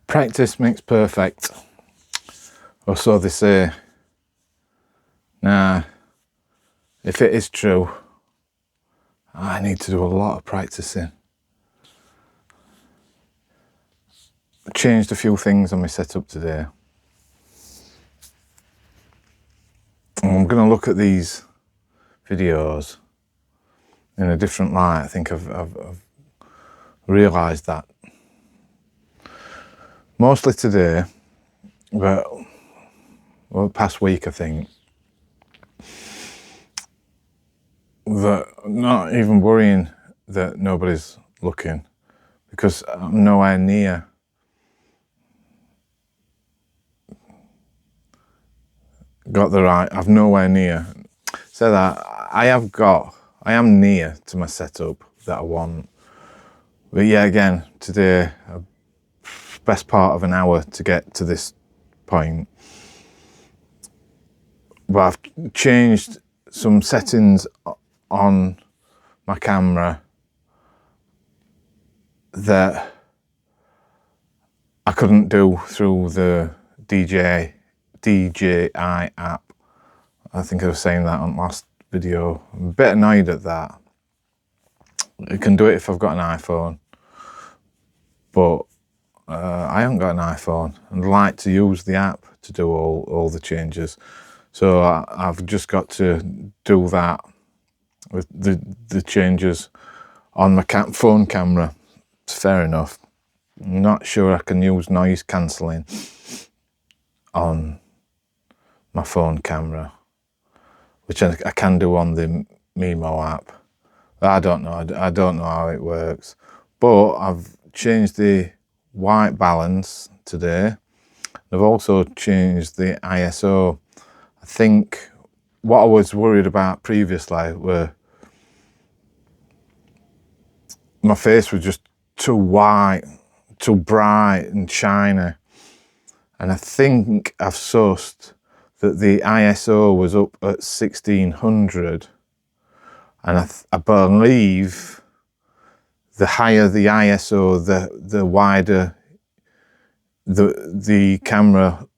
Practice makes perfect, or so they say. Now, if it is true, I need to do a lot of practicing. I changed a few things on my setup today. And I'm going to look at these videos in a different light. I think I've realised that. Mostly today, but well, past week I think, that not even worrying that nobody's looking, because I'm nowhere near got the right, I've nowhere near, so that I am near to my setup that I want. But yeah, again, today, best part of an hour to get to this point. But I've changed some settings on my camera that I couldn't do through the DJI app. I think I was saying that on last video. I'm a bit annoyed at that. I can do it if I've got an iPhone, but I haven't got an iPhone and I'd like to use the app to do all the changes. So I've just got to do that with the changes on my phone camera. It's fair enough. I'm not sure I can use noise cancelling on my phone camera, which I can do on the Mimo app. I don't know. I don't know how it works. But I've changed the white balance today. I've also changed the ISO. I think what I was worried about previously were my face was just too white, too bright and shiny. And I think I've sussed that the ISO was up at 1600. And I believe the higher the ISO, the wider the camera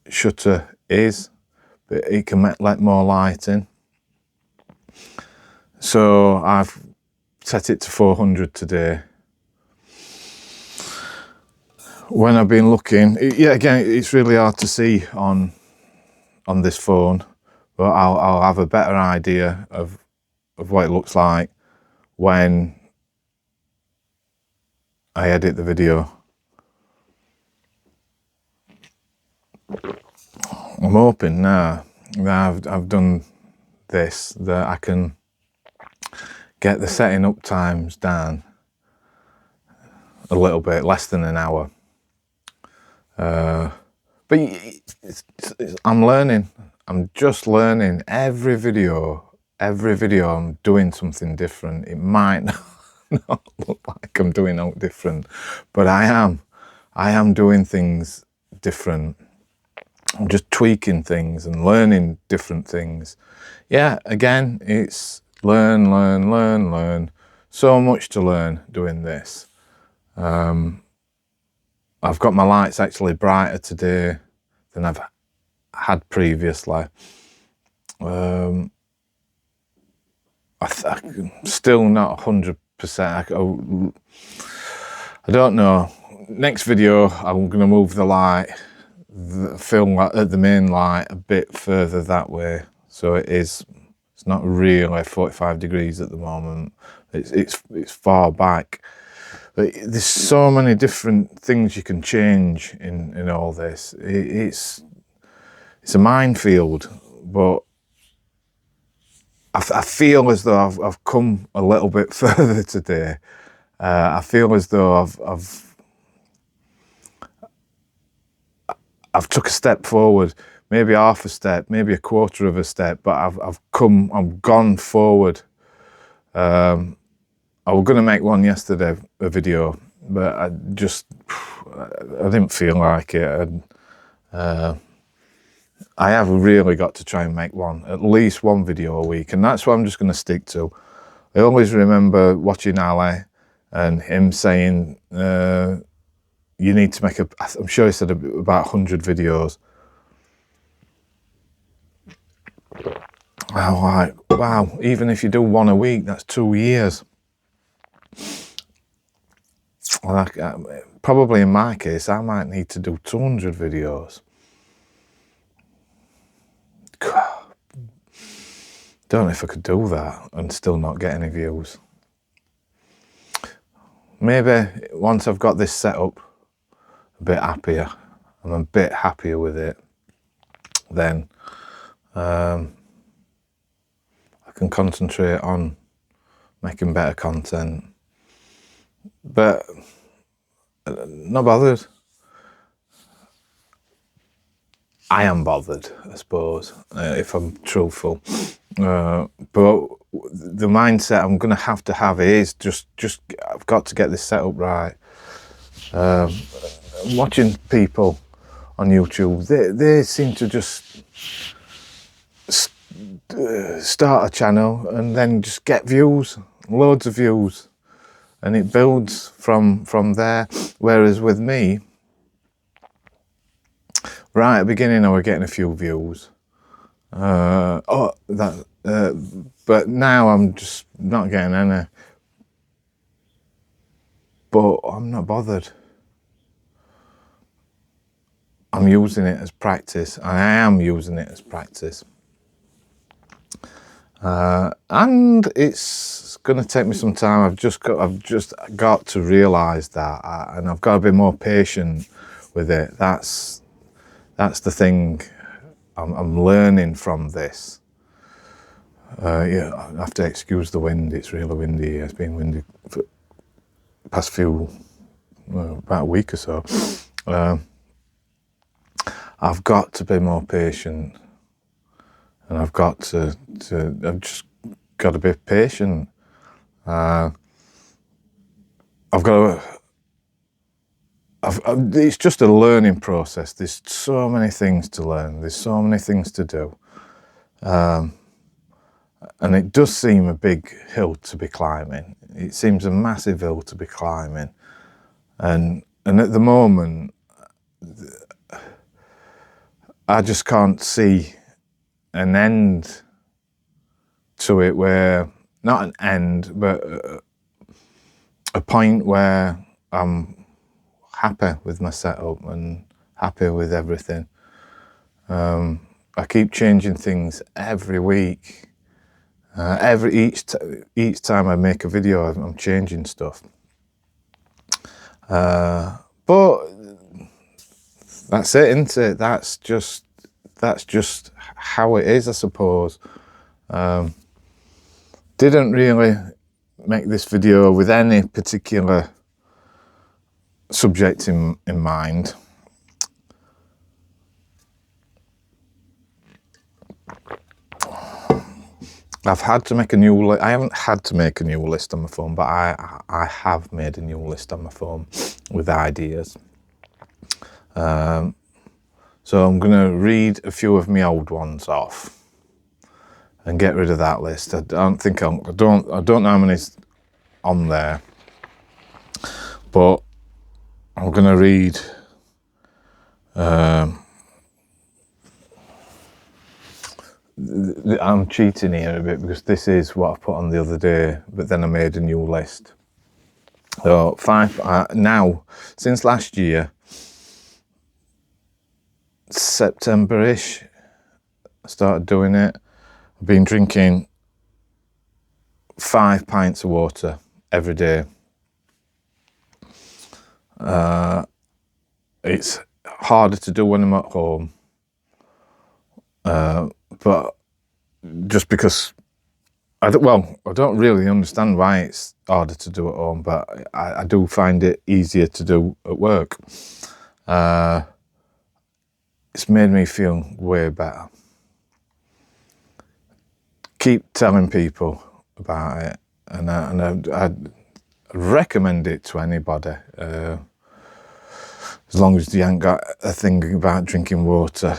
shutter is, but it can let more light in. So I've set it to 400 today. When I've been looking, yeah, again, it's really hard to see on this phone, but I'll have a better idea of what it looks like when I edit the video. I'm hoping now that I've done this, that I can get the setting up times down a little bit, less than an hour. But I'm learning. I'm just learning. Every video I'm doing something different. It might not look like I'm doing out different, but I am doing things different. I'm just tweaking things and learning different things. Yeah, again, it's learn. So much to learn doing this. I've got my lights actually brighter today than I've had previously. I'm still not 100%. I don't know. Next video, I'm going to move the light, the main light a bit further that way. So it's not really 45 degrees at the moment. It's far back. But there's so many different things you can change in all this. It's a minefield, but I feel as though I've come a little bit further today. I feel as though I've took a step forward, maybe half a step, maybe a quarter of a step, but I've gone forward. I was going to make one yesterday, a video, but I didn't feel like it. I have really got to try and make at least one video a week, and that's what I'm just going to stick to. I always remember watching Ali and him saying you need to make I'm sure he said about 100 videos. I'm like, wow, even if you do one a week, that's 2 years. Like, probably in my case, I might need to do 200 videos. Don't know if I could do that and still not get any views. Maybe once I've got this set up a bit happier, I'm a bit happier with it, then I can concentrate on making better content. But not bothered. I am bothered, I suppose, if I'm truthful. But the mindset I'm going to have is just I've got to get this set up right. Watching people on YouTube, they seem to just start a channel and then just get views, loads of views, and it builds from there. Whereas with me, right at the beginning, I was getting a few views. But now I'm just not getting any. But I'm not bothered. I'm using it as practice. I am using it as practice. And it's going to take me some time. I've just got to realise that, and I've got to be more patient with it. That's the thing I'm learning from this. Yeah, I have to excuse the wind. It's really windy. It's been windy for the past about a week or so. I've got to be more patient, and I've just got to be patient. It's just a learning process. There's so many things to learn. There's so many things to do. And it does seem a big hill to be climbing. It seems a massive hill to be climbing. And at the moment, I just can't see an end to it, where, not an end, but a point where I'm happy with my setup and happy with everything. I keep changing things every week. Each time I make a video, I'm changing stuff. But that's it, isn't it? That's just how it is, I suppose. Didn't really make this video with any particular subject in mind. I've had to make a new list. I haven't had to make a new list on my phone, but I have made a new list on my phone with ideas. So I'm going to read a few of my old ones off and get rid of that list. I don't know how many's on there, but I'm going to read I'm cheating here a bit, because this is what I put on the other day, but then I made a new list. So now, since last year, September-ish, I started doing it. I've been drinking 5 pints of water every day. It's harder to do when I'm at home, but just because I don't really understand why it's harder to do at home, but I do find it easier to do at work. It's made me feel way better. Keep telling people about it, and I'd recommend it to anybody, as long as you ain't got a thing about drinking water.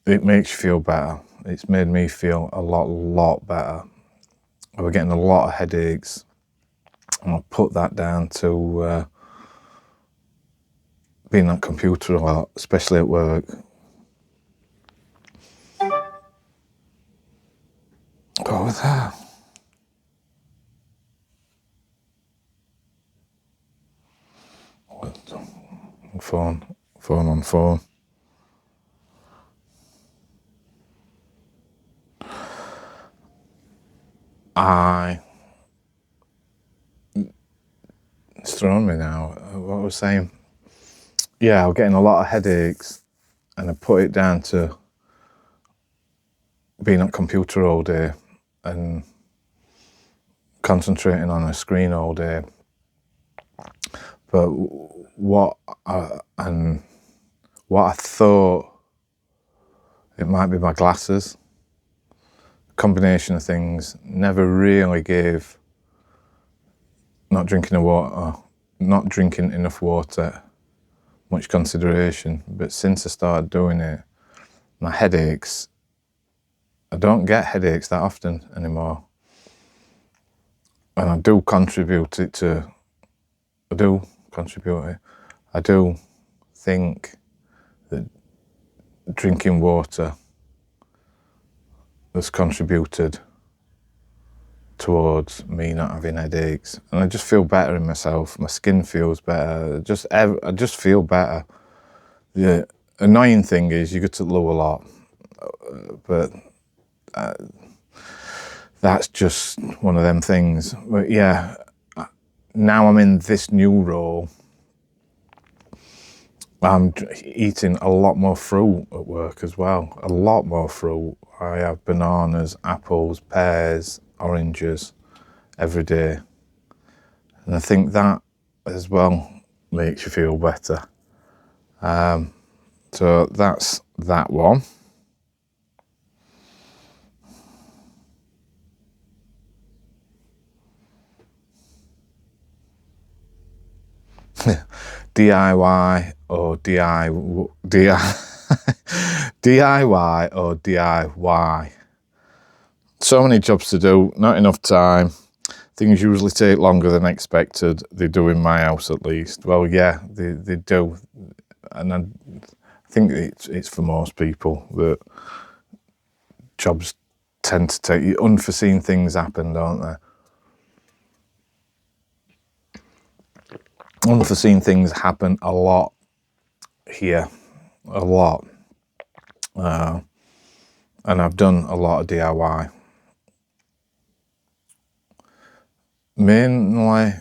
It makes you feel better. It's made me feel a lot better. I was getting a lot of headaches, And I put that down to being on computer a lot, especially at work. Go with that. Phone on phone. It's thrown me now. What I was saying. Yeah, I was getting a lot of headaches, and I put it down to being on computer all day and concentrating on a screen all day. But what I thought it might be my glasses, combination of things, never really gave not drinking enough water much consideration. But since I started doing it, my headaches, I don't get headaches that often anymore. And I do contribute it. I do think that drinking water has contributed towards me not having headaches, and I just feel better in myself. My skin feels better. I just feel better. The annoying thing is you get to low a lot, but that's just one of them things. But yeah, now I'm in this new role. I'm eating a lot more fruit at work as well. A lot more fruit. I have bananas, apples, pears, oranges every day. And I think that as well makes you feel better. So that's that one. DIY or DIY or DIY. So many jobs to do, not enough time. Things usually take longer than expected. They do in my house at least. Well, yeah, they do. And I think it's for most people that jobs tend to take, unforeseen things happen, don't they? Unforeseen things happen a lot here, a lot. And I've done a lot of DIY. Mainly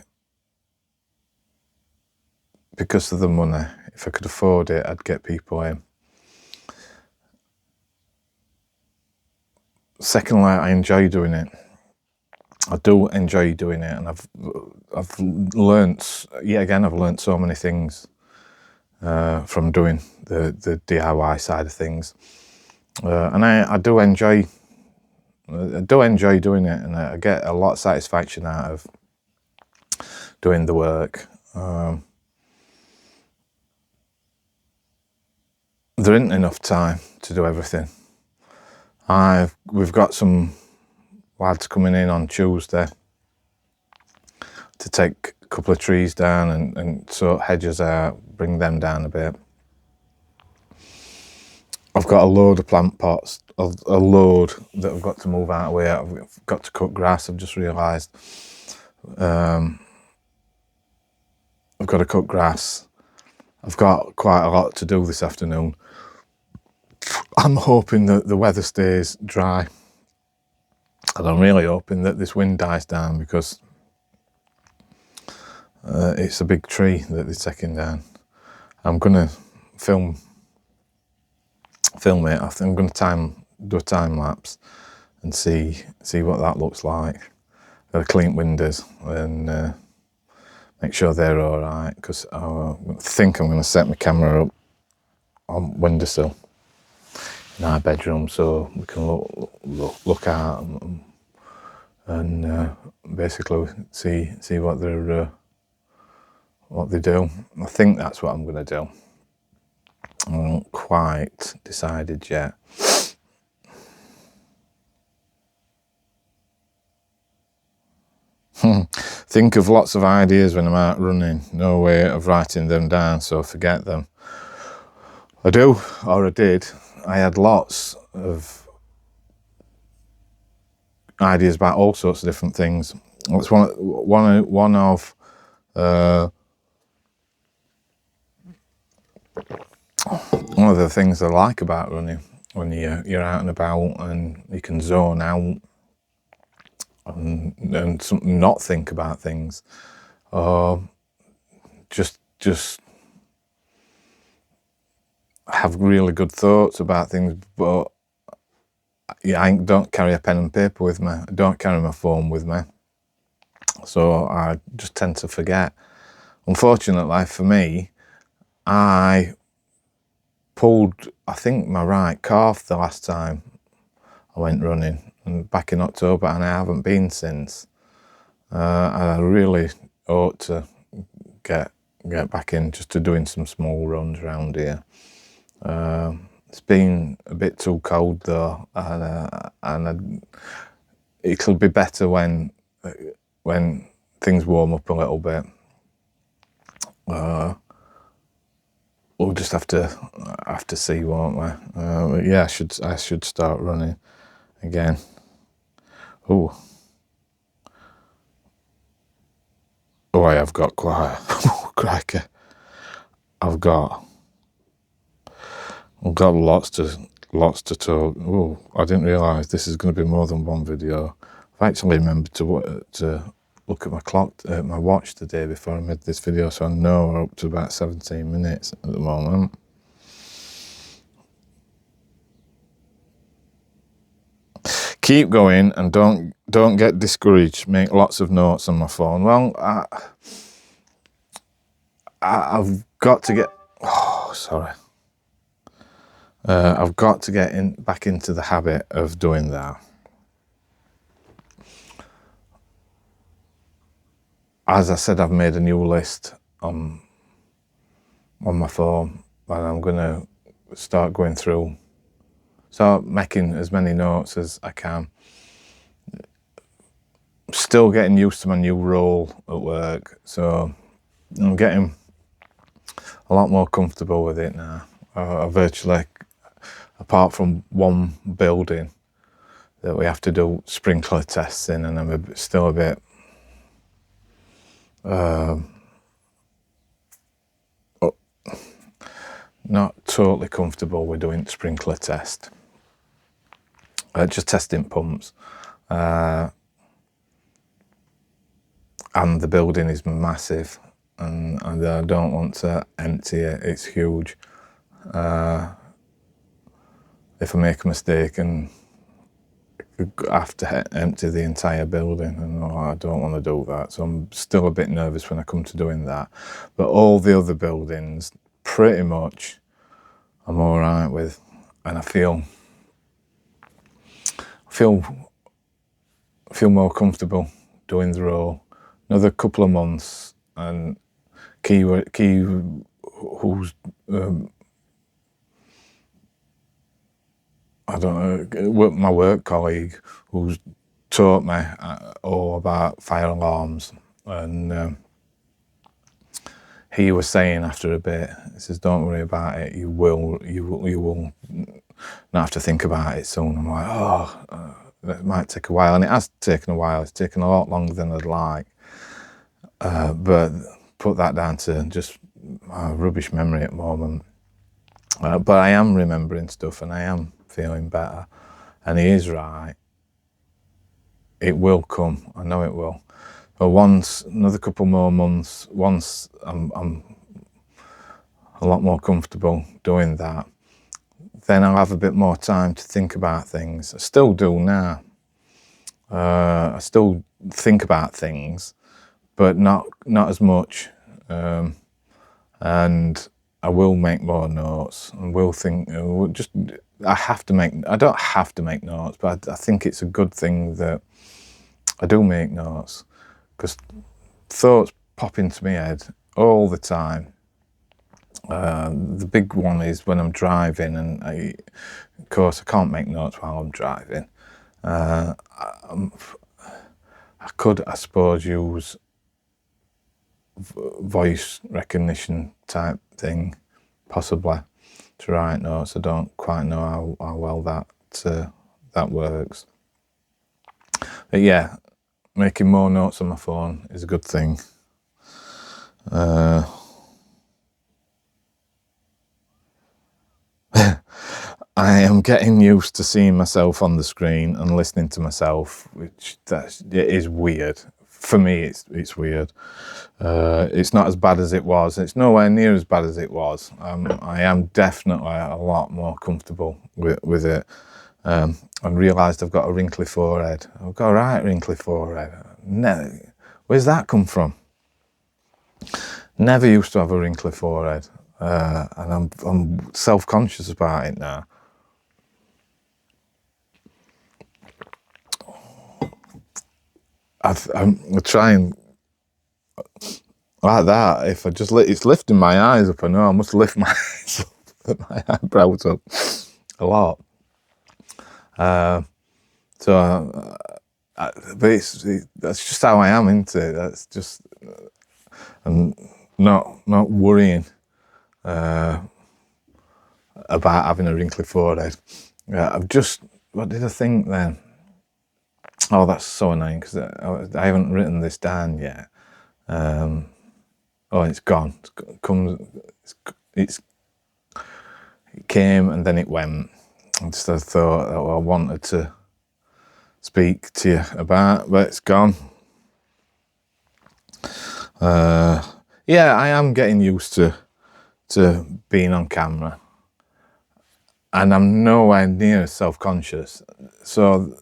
because of the money. If I could afford it, I'd get people in. Secondly, I enjoy doing it. I do enjoy doing it, and I've learnt, yet again, I've learnt so many things from doing the DIY side of things. And I do enjoy doing it, and I get a lot of satisfaction out of doing the work. There isn't enough time to do everything. We've got some lads coming in on Tuesday to take a couple of trees down and sort hedges out, bring them down a bit. I've got a load of plant pots, a load that I've got to move out of the way. I've got to cut grass, I've just realised. I've got to cut grass. I've got quite a lot to do this afternoon. I'm hoping that the weather stays dry. And I'm really hoping that this wind dies down, because it's a big tree that they're taking down. I'm going to film it. I think I'm going to do a time lapse and see what that looks like. Gotta clean windows and make sure they're all right, because I think I'm going to set my camera up on windowsill in our bedroom so we can look out and basically see what they do. I think that's what I'm going to do. I haven't quite decided yet. think of lots of ideas when I'm out running. No way of writing them down, so forget them. I do, or I did. I had lots of ideas about all sorts of different things. It's one of the things I like about running, when you're out and about and you can zone out and not think about things, or just have really good thoughts about things. But yeah, I don't carry a pen and paper with me. I don't carry my phone with me, so I just tend to forget. Unfortunately for me, I pulled, I think, my right calf the last time I went running, and back in October, and I haven't been since. I really ought to get back in just to doing some small runs around here. It's been a bit too cold though, and it'll be better when things warm up a little bit. We'll just have to see, won't we? Yeah, I should start running again. Oh, I have got quite crikey. I've got lots to talk. Oh, I didn't realise this is going to be more than one video. I've actually remembered to look at my clock, my watch today before I made this video, so I know we're up to about 17 minutes at the moment. Keep going and don't get discouraged. Make lots of notes on my phone. Well, I've got to get. Oh, sorry. I've got to get back into the habit of doing that. As I said, I've made a new list on my phone, and I'm going to start going through, start making as many notes as I can. I'm still getting used to my new role at work, so I'm getting a lot more comfortable with it now. I virtually, apart from one building that we have to do sprinkler tests in, and I'm still a bit not totally comfortable with doing sprinkler test. Just testing pumps. And the building is massive, and I don't want to empty it. It's huge. If I make a mistake and I have to empty the entire building, and I don't want to do that. So I'm still a bit nervous when I come to doing that. But all the other buildings, pretty much, I'm all right with, and I feel more comfortable doing the role. Another couple of months, and Key, who's I don't know, my work colleague, who's taught me all about fire alarms, and he was saying after a bit, he says, "Don't worry about it. You will not have to think about it soon." I'm like, oh, that might take a while, and it has taken a while. It's taken a lot longer than I'd like, but put that down to just my rubbish memory at the moment. But I am remembering stuff, and I am feeling better, and he is right. It will come. I know it will. But once, another couple more months, once I'm a lot more comfortable doing that, then I'll have a bit more time to think about things. I still do now. I still think about things, but not as much. And I will make more notes, and will think. I don't have to make notes, but I think it's a good thing that I do make notes, because thoughts pop into my head all the time. The big one is when I'm driving, and of course I can't make notes while I'm driving. I could, I suppose, use voice recognition type thing, possibly, to write notes. I don't quite know how well that works. But yeah, making more notes on my phone is a good thing. I am getting used to seeing myself on the screen and listening to myself, which it is weird. For me, it's weird. It's not as bad as it was. It's nowhere near as bad as it was. I am definitely a lot more comfortable with it. And realised I've got a wrinkly forehead. I've got a right wrinkly forehead. Where's that come from? Never used to have a wrinkly forehead. And I'm self-conscious about it now. I'm trying like that. If I just it's lifting my eyes up, I know I must lift my eyes up, my eyebrows up a lot. But that's just how I am, isn't it? That's just, I'm not worrying about having a wrinkly forehead. What did I think then? Oh, that's so annoying because I haven't written this down yet. Oh, it's gone. It came and then it went. I thought that I wanted to speak to you about, but it's gone. Yeah, I am getting used to being on camera, and I'm nowhere near self-conscious. So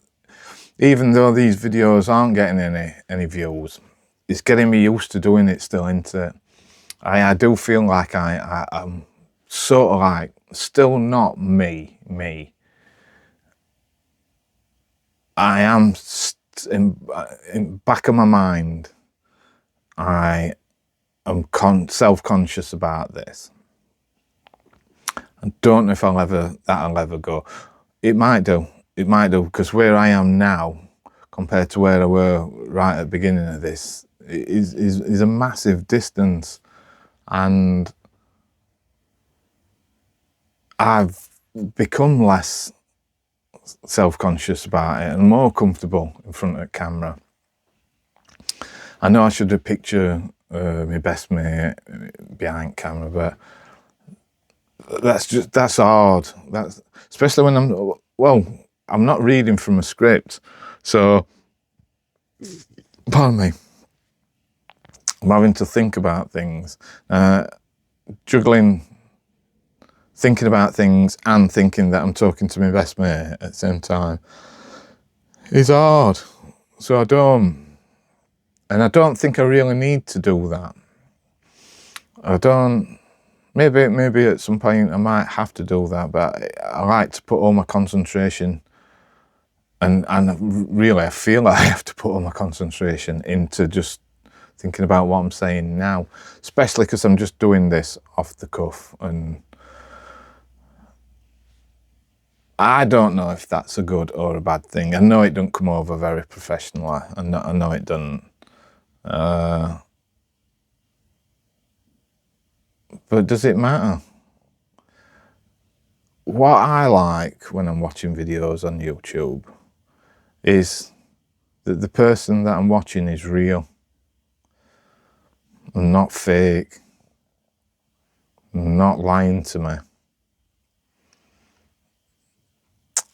even though these videos aren't getting any views, it's getting me used to doing it still, isn't it? I do feel like I'm sort of like still not me. I am in back of my mind. I am self-conscious about this. I don't know if that'll ever go. It might do, because where I am now compared to where I were right at the beginning of this is a massive distance, and I've become less self-conscious about it and more comfortable in front of the camera. I know I should have pictured my best mate behind camera, but that's hard. That's especially when I'm not reading from a script, so pardon me, I'm having to think about things, juggling thinking about things and thinking that I'm talking to my best mate at the same time is hard. So I don't think I really need to do that. Maybe at some point I might have to do that, but I like to put all my concentration, and really I feel like I have to put all my concentration into just thinking about what I'm saying now, especially because I'm just doing this off the cuff, and I don't know if that's a good or a bad thing. I know it doesn't come over very professionally. I know it doesn't. But does it matter? What I like when I'm watching videos on YouTube is that the person that I'm watching is real and not fake, not lying to me.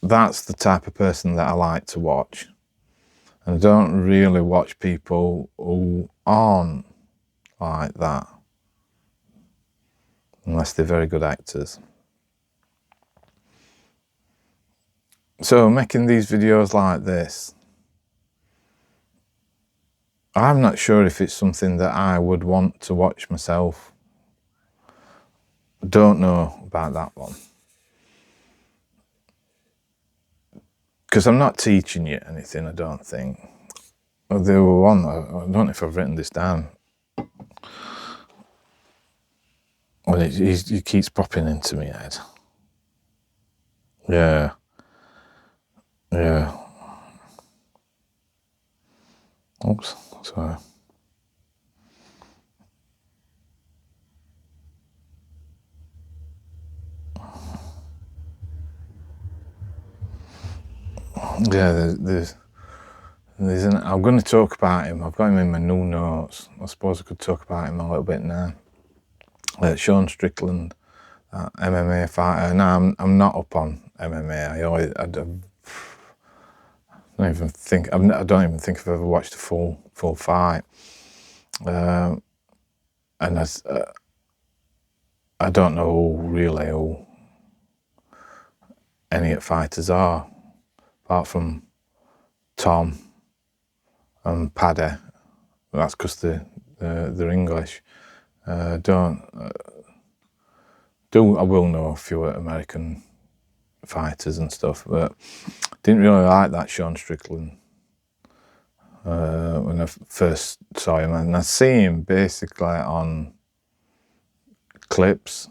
That's the type of person that I like to watch. And I don't really watch people who aren't like that, unless they're very good actors. So making these videos like this, I'm not sure if it's something that I would want to watch myself. Don't know about that one. Because I'm not teaching you anything, I don't think. There were one, I don't know if I've written this down. Well, he keeps popping into my head. Yeah. Oops, sorry. yeah, I'm going to talk about him. I've got him in my new notes. I suppose I could talk about him a little bit now. Sean Strickland, MMA fighter. No, I'm not up on MMA. I don't even think I've ever watched a full fight. And I don't know really who any fighters are, apart from Tom and Paddy. That's because they're English. I will know a few American fighters and stuff, but didn't really like that Sean Strickland when I first saw him, and I see him basically on clips,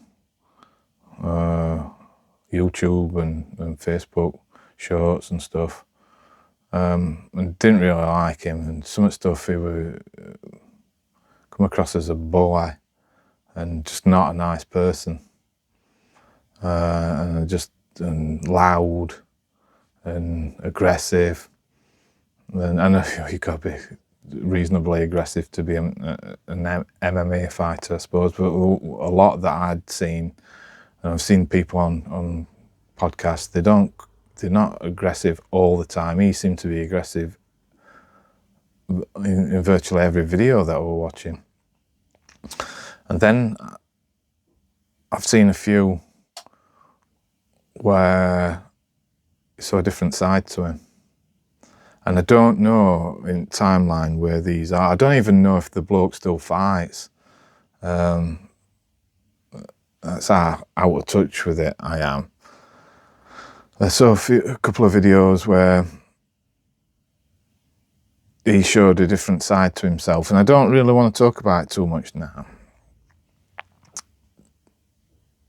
YouTube and Facebook shorts and stuff, and didn't really like him, and some of the stuff he would come across as a bully and just not a nice person, and loud and aggressive, and I know you got to be reasonably aggressive to be an MMA fighter, I suppose, but a lot that I'd seen, and I've seen people on podcasts, they're not aggressive all the time. He seemed to be aggressive in virtually every video that we're watching. And then I've seen a few where you saw a different side to him. And I don't know in timeline where these are. I don't even know if the bloke still fights. That's how out of touch with it I am. I saw a couple of videos where he showed a different side to himself, and I don't really want to talk about it too much now.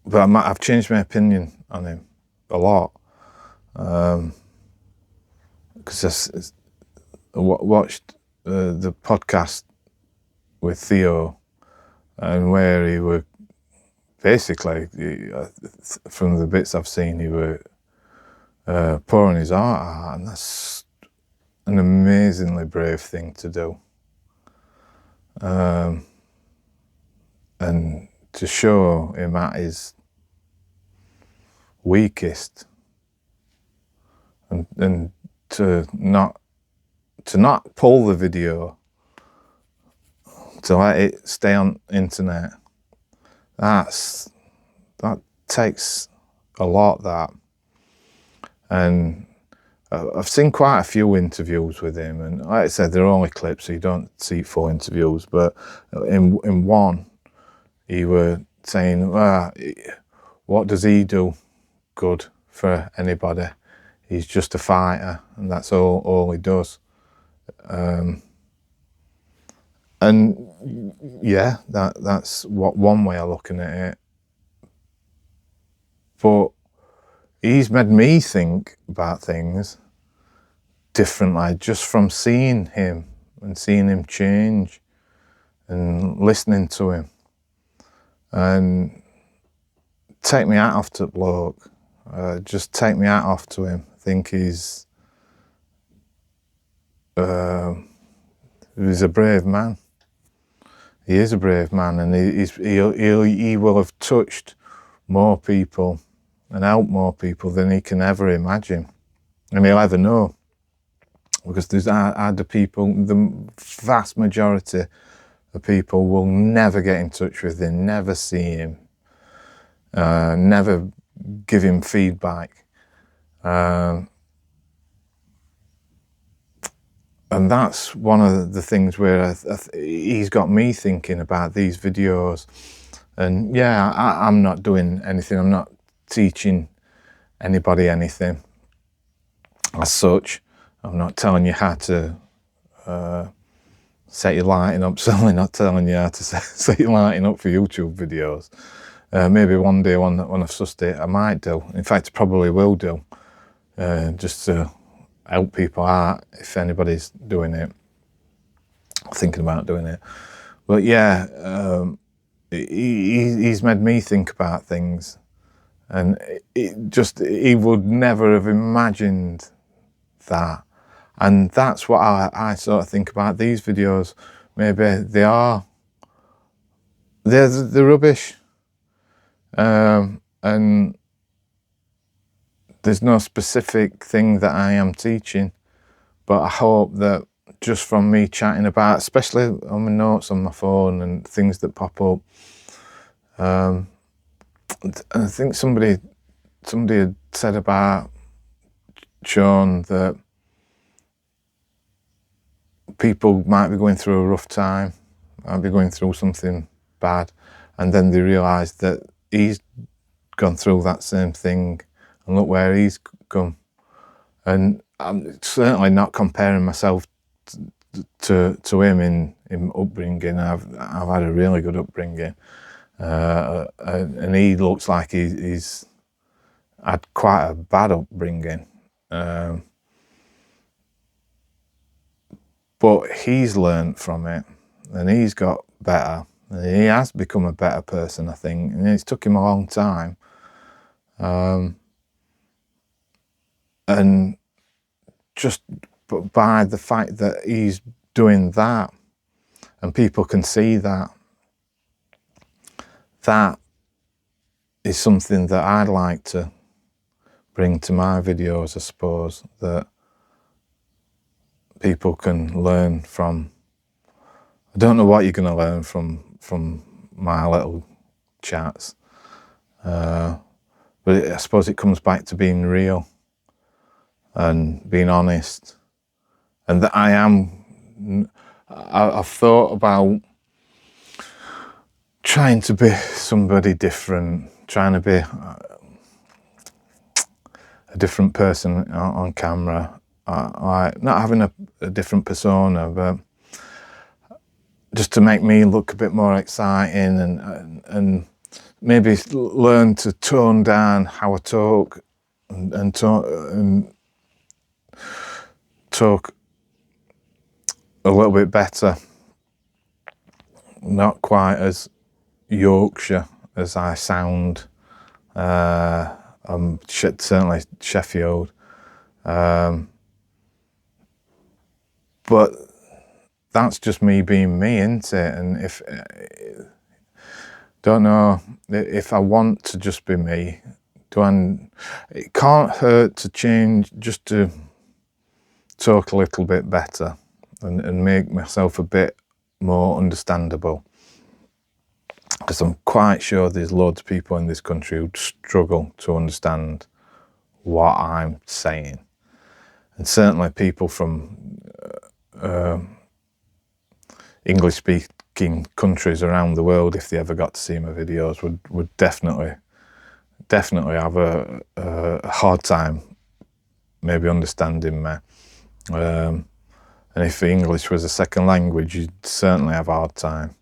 But I've changed my opinion on him a lot. Because I watched the podcast with Theo, and where he were basically, from the bits I've seen, he were pouring his heart out, and that's an amazingly brave thing to do. And to show him at his weakest, and to not pull the video, to let it stay on internet, that takes a lot, that. And I've seen quite a few interviews with him, and like I said, they're only clips, so you don't see full interviews, but in one, he were saying, what does he do good for anybody? He's just a fighter, and that's all he does. And yeah, that's one way of looking at it. But he's made me think about things differently just from seeing him and seeing him change and listening to him. And take me hat off to the bloke. Just take me hat off to him. I think he's a brave man. He is a brave man, and he will have touched more people and helped more people than he can ever imagine, and he'll ever know. Because there's other people, the vast majority of people will never get in touch with him, never see him, never give him feedback. And that's one of the things where he's got me thinking about these videos. And yeah, I'm not doing anything. I'm not teaching anybody anything as such. I'm not telling you how to set your lighting up. Certainly not telling you how to set your lighting up for YouTube videos. Maybe one day when I've sussed it, I might do. In fact, I probably will do. Just to help people out if anybody's doing it, thinking about doing it. But yeah, he's made me think about things, and he would never have imagined that. And that's what I sort of think about these videos. Maybe they're rubbish, and there's no specific thing that I am teaching, but I hope that just from me chatting about, especially on my notes on my phone and things that pop up, I think somebody had said about Sean that people might be going through a rough time, might be going through something bad, and then they realise that he's gone through that same thing, and look where he's come. And I'm certainly not comparing myself to him in upbringing. I've had a really good upbringing, and he looks like he's had quite a bad upbringing. But he's learned from it, and he's got better, and he has become a better person, I think. And it's took him a long time. And just by the fact that he's doing that, and people can see that, that is something that I'd like to bring to my videos, I suppose, that people can learn from. I don't know what you're going to learn from my little chats, but I suppose it comes back to being real and being honest, and that I've thought about trying to be somebody different, trying to be a different person on camera, like not having a different persona, but just to make me look a bit more exciting, and maybe learn to tone down how I talk, and talk a little bit better, not quite as Yorkshire as I sound. I'm certainly Sheffield, but that's just me being me, isn't it? And if don't know if I want to just be me, it can't hurt to change, just to talk a little bit better and make myself a bit more understandable. Because I'm quite sure there's loads of people in this country who struggle to understand what I'm saying. And certainly people from English-speaking countries around the world, if they ever got to see my videos, would definitely have a hard time maybe understanding me. And if English was a second language, you'd certainly have a hard time.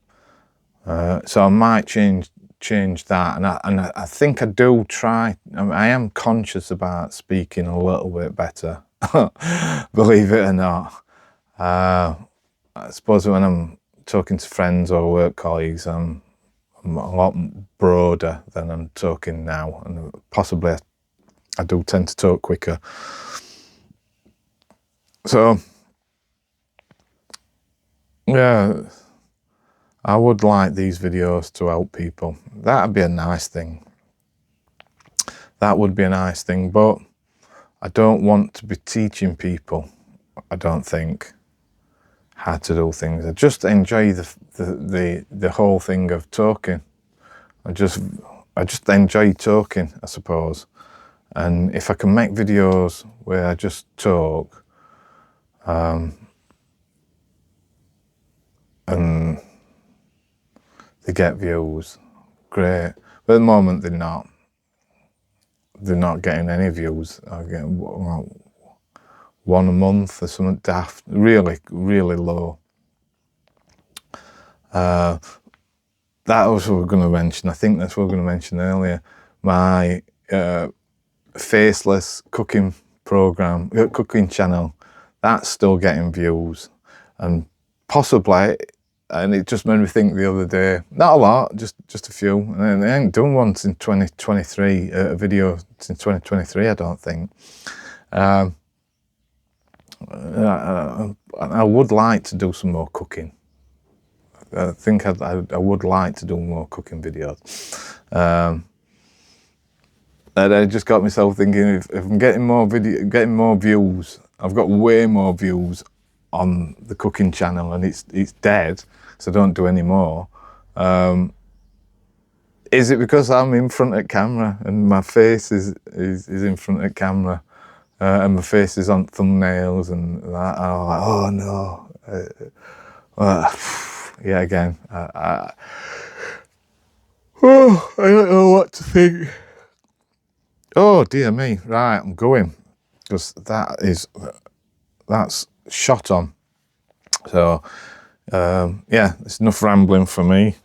So I might change that, and I think I do try. I am conscious about speaking a little bit better, believe it or not. I suppose when I'm talking to friends or work colleagues, I'm a lot broader than I'm talking now, and possibly I do tend to talk quicker. So yeah, I would like these videos to help people. That'd be a nice thing. That would be a nice thing, but I don't want to be teaching people, I don't think, how to do things. I just enjoy the whole thing of talking. I just enjoy talking, I suppose. And if I can make videos where I just talk, and they get views, great. But at the moment they're not. They're not getting any views. I get one a month or something daft. Really, really low. That was what we were going to mention. I think that's what we were going to mention earlier. My faceless cooking program, cooking channel, that's still getting views, and possibly. And it just made me think the other day, not a lot, just a few. And I ain't done one since 2023, a video since 2023, I don't think. I would like to do some more cooking. I think I would like to do more cooking videos. And I just got myself thinking, if I'm getting more views, I've got way more views on the cooking channel, and it's dead, so I don't do any more. Is it because I'm in front of camera and my face is in front of camera, and my face is on thumbnails and that? I'm like, oh no. Yeah, again, I don't know what to think. Oh dear me, right, I'm going, because that's shot on. So yeah, it's enough rambling from me.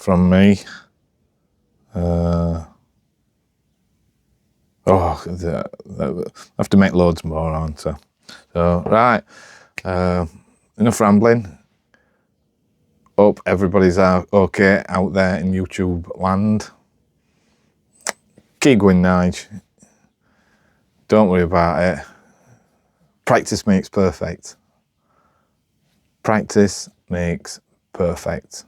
I have to make loads more, aren't I? So right, enough rambling. Hope everybody's okay out there in YouTube land. Keep going, Nige. Don't worry about it. Practice makes perfect. Practice makes perfect.